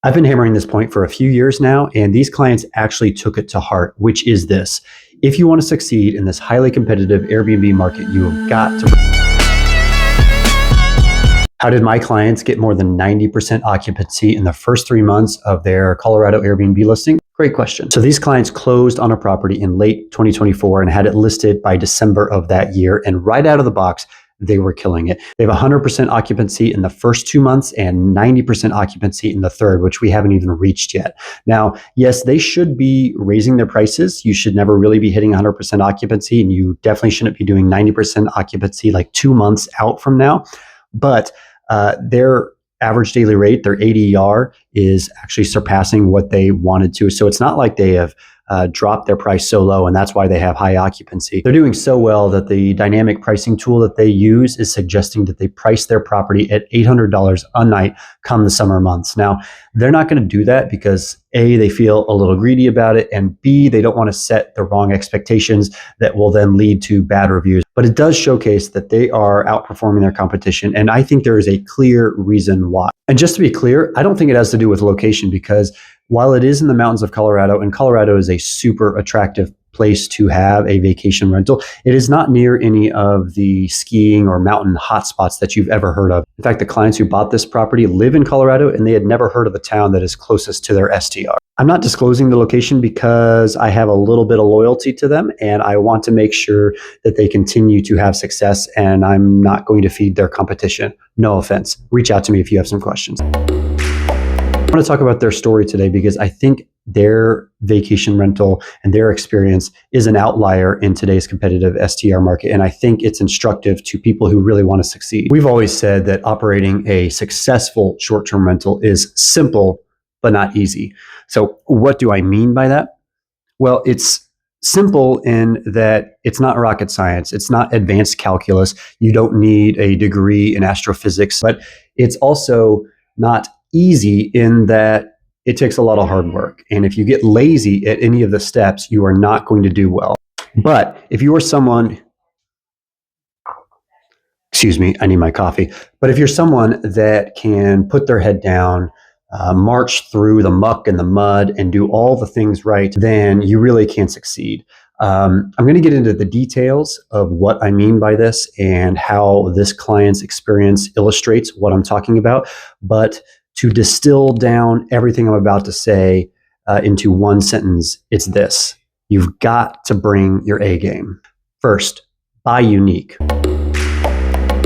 I've been hammering this point for a few years now, and these clients actually took it to heart, which is this. If you want to succeed in this highly competitive Airbnb market, you have got to... How did my clients get more than 90% occupancy in the first 3 months of their Colorado Airbnb listing? Great question. So these clients closed on a property in late 2024 and had it listed by December of that year. And right out of the box, they were killing it. They have 100% occupancy in the first 2 months and 90% occupancy in the third, which we haven't even reached yet. Now, yes, they should be raising their prices. You should never really be hitting 100% occupancy, and you definitely shouldn't be doing 90% occupancy like 2 months out from now. But their average daily rate, their ADR, is actually surpassing what they wanted to. So it's not like they have dropped their price so low, and that's why they have high occupancy. They're doing so well that the dynamic pricing tool that they use is suggesting that they price their property at $800 a night come the summer months. Now, they're not going to do that because A, they feel a little greedy about it, and B, they don't want to set the wrong expectations that will then lead to bad reviews. But it does showcase that they are outperforming their competition, and I think there is a clear reason why. And just to be clear, I don't think it has to do with location, because while it is in the mountains of Colorado, and Colorado is a super attractive place to have a vacation rental, it is not near any of the skiing or mountain hotspots that you've ever heard of. In fact, the clients who bought this property live in Colorado, and they had never heard of the town that is closest to their STR. I'm not disclosing the location because I have a little bit of loyalty to them, and I want to make sure that they continue to have success, and I'm not going to feed their competition. No offense. Reach out to me if you have some questions. I want to talk about their story today because I think their vacation rental and their experience is an outlier in today's competitive STR market. And I think it's instructive to people who really want to succeed. We've always said that operating a successful short-term rental is simple, but not easy. So what do I mean by that? Well, it's simple in that it's not rocket science. It's not advanced calculus. You don't need a degree in astrophysics, but it's also not easy in that it takes a lot of hard work. And if you get lazy at any of the steps, you are not going to do well. But if you are someone, excuse me, I need my coffee. But if you're someone that can put their head down, march through the muck and the mud and do all the things right, then you really can succeed. I'm going to get into the details of what I mean by this and how this client's experience illustrates what I'm talking about. But to distill down everything I'm about to say into one sentence, it's this. You've got to bring your A game. First, buy unique.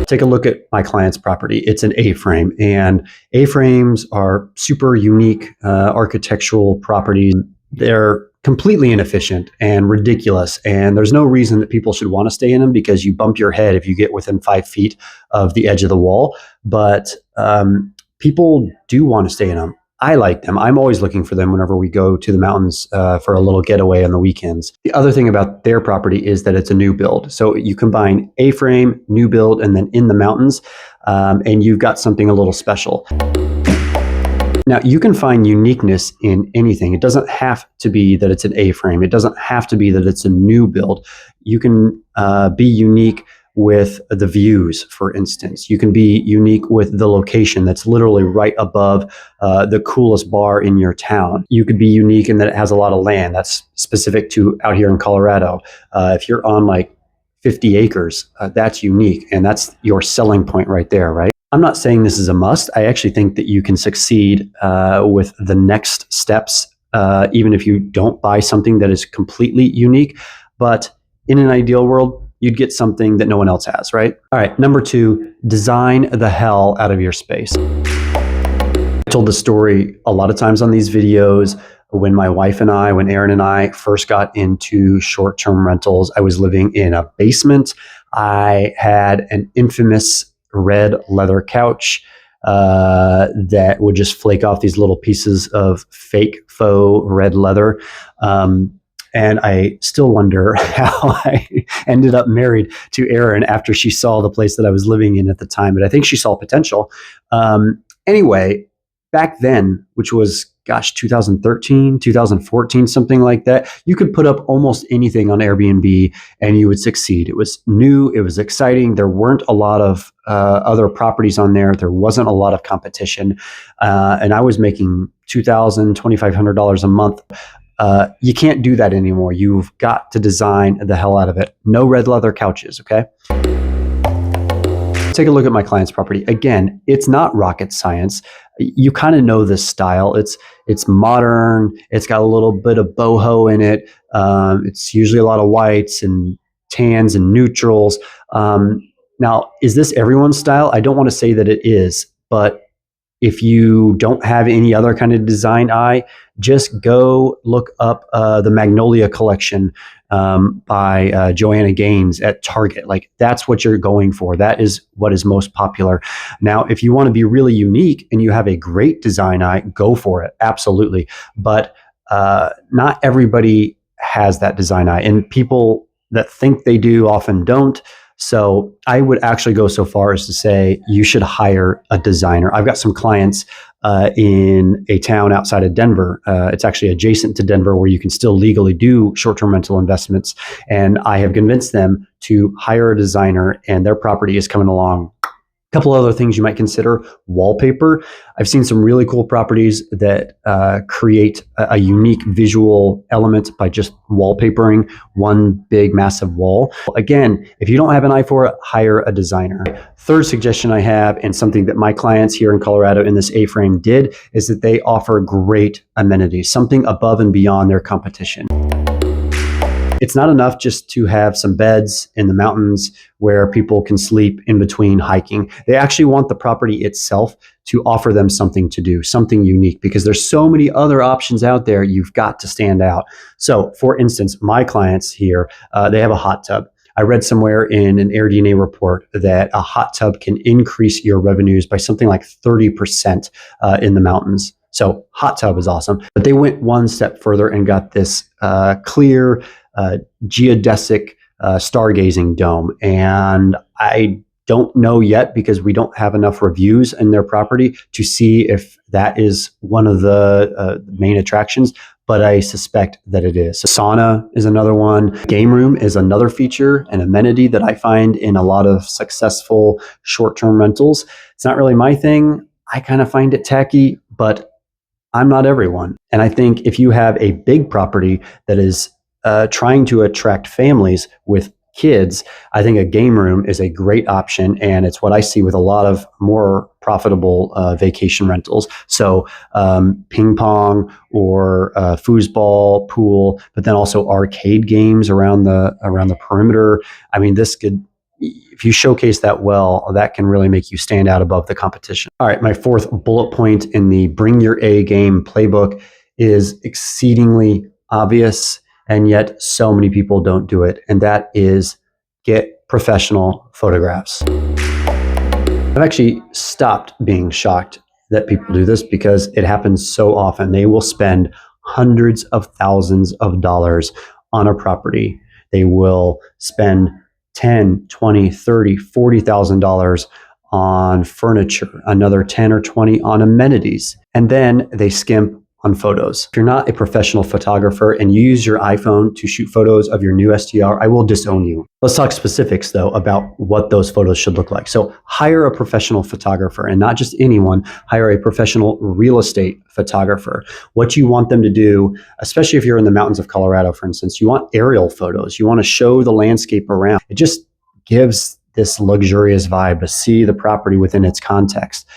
Take a look at my client's property. It's an A-frame, and A-frames are super unique architectural properties. They're completely inefficient and ridiculous, and there's no reason that people should want to stay in them because you bump your head if you get within 5 feet of the edge of the wall. But people do want to stay in them. I like them. I'm always looking for them whenever we go to the mountains for a little getaway on the weekends. The other thing about their property is that it's a new build. So you combine A-frame, new build, and then in the mountains, and you've got something a little special. Now, you can find uniqueness in anything. It doesn't have to be that it's an A-frame. It doesn't have to be that it's a new build. You can be unique with the views, for instance. You can be unique with the location that's literally right above the coolest bar in your town. You could be unique in that it has a lot of land. That's specific to out here in Colorado. If you're on like 50 acres, that's unique, and that's your selling point right there, right? I'm not saying this is a must. I actually think that you can succeed with the next steps, even if you don't buy something that is completely unique. But in an ideal world, you'd get something that no one else has, right? All right, number 2, design the hell out of your space. I told the story a lot of times on these videos. When my wife and I, when Erin and I first got into short-term rentals, I was living in a basement. I had an infamous red leather couch that would just flake off these little pieces of fake faux red leather. And I still wonder how I ended up married to Erin after she saw the place that I was living in at the time. But I think she saw potential. Anyway, back then, which was gosh, 2013, 2014, something like that. You could put up almost anything on Airbnb and you would succeed. It was new, it was exciting. There weren't a lot of other properties on there. There wasn't a lot of competition. And I was making $2,000, $2,500 a month. You can't do that anymore. You've got to design the hell out of it. No red leather couches, okay? Take a look at my client's property. Again, it's not rocket science. You kind of know this style. It's modern. It's got a little bit of boho in it. It's usually a lot of whites and tans and neutrals. Now, is this everyone's style? I don't want to say that it is, but if you don't have any other kind of design eye, just go look up the Magnolia collection by Joanna Gaines at Target. Like, that's what you're going for. That is what is most popular. Now, if you want to be really unique and you have a great design eye, go for it. Absolutely. But not everybody has that design eye, and people that think they do often don't. So I would actually go so far as to say you should hire a designer. I've got some clients in a town outside of Denver. It's actually adjacent to Denver, where you can still legally do short-term rental investments. And I have convinced them to hire a designer, and their property is coming along. A couple other things you might consider: wallpaper. I've seen some really cool properties that create a unique visual element by just wallpapering one big massive wall. Again, if you don't have an eye for it, hire a designer. Third suggestion I have, and something that my clients here in Colorado in this A-frame did, is that they offer great amenities, something above and beyond their competition. It's not enough just to have some beds in the mountains where people can sleep in between hiking. They actually want the property itself to offer them something to do, something unique, because there's so many other options out there. You've got to stand out. So, for instance, my clients here, they have a hot tub. I read somewhere in an AirDNA report that a hot tub can increase your revenues by something like 30% in the mountains. So hot tub is awesome. But they went one step further and got this clear geodesic stargazing dome. And I don't know yet, because we don't have enough reviews in their property to see if that is one of the main attractions, but I suspect that it is. Sauna is another one. Game room is another feature, an amenity that I find in a lot of successful short-term rentals. It's not really my thing. I kind of find it tacky, but I'm not everyone. And I think if you have a big property that is trying to attract families with kids, I think a game room is a great option. And it's what I see with a lot of more profitable vacation rentals. So ping pong or foosball, pool, but then also arcade games around the perimeter. I mean, this could, if you showcase that well, that can really make you stand out above the competition. All right, my fourth bullet point in the Bring Your A Game playbook is exceedingly obvious, and yet so many people don't do it, and that is get professional photographs. I've actually stopped being shocked that people do this, because it happens so often. They will spend hundreds of thousands of dollars on a property. They will spend $10, $20, $30, $40,000 on furniture, another 10 or 20 on amenities, and then they skimp on photos. If you're not a professional photographer and you use your iPhone to shoot photos of your new STR, I will disown you. Let's talk specifics, though, about what those photos should look like. So hire a professional photographer, and not just anyone. Hire a professional real estate photographer. What you want them to do, especially if you're in the mountains of Colorado, for instance, you want aerial photos. You want to show the landscape around. It just gives this luxurious vibe to see the property within its context.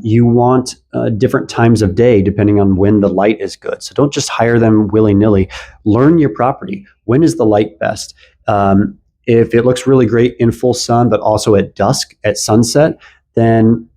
You want different times of day depending on when the light is good. So don't just hire them willy-nilly. Learn your property. When is the light best? If it looks really great in full sun, but also at dusk, at sunset, then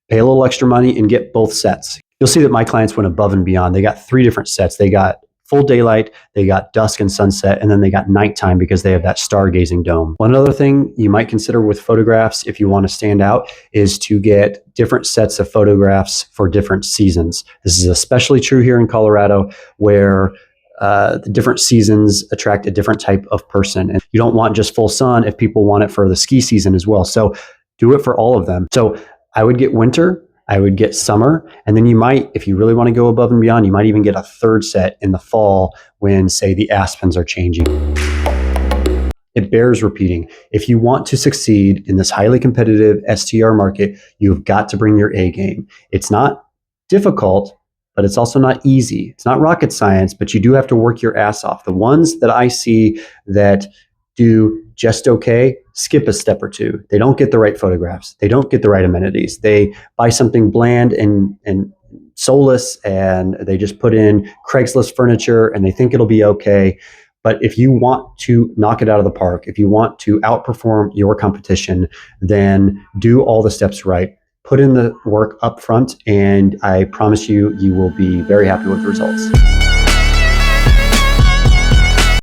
pay a little extra money and get both sets. You'll see that my clients went above and beyond. They got 3 different sets. They got full daylight, they got dusk and sunset, and then they got nighttime because they have that stargazing dome. One other thing you might consider with photographs, if you want to stand out, is to get different sets of photographs for different seasons. This is especially true here in Colorado, where the different seasons attract a different type of person. And you don't want just full sun if people want it for the ski season as well. So do it for all of them. So I would get winter, I would get summer, and then you might, if you really want to go above and beyond, you might even get a third set in the fall when, say, the aspens are changing. It bears repeating. If you want to succeed in this highly competitive STR market, you've got to bring your A game. It's not difficult, but it's also not easy. It's not rocket science, but you do have to work your ass off. The ones that I see that do just okay skip a step or two. They don't get the right photographs. They don't get the right amenities. They buy something bland and soulless, and they just put in Craigslist furniture and they think it'll be okay. But if you want to knock it out of the park, if you want to outperform your competition, then do all the steps right. Put in the work up front, and I promise you, you will be very happy with the results.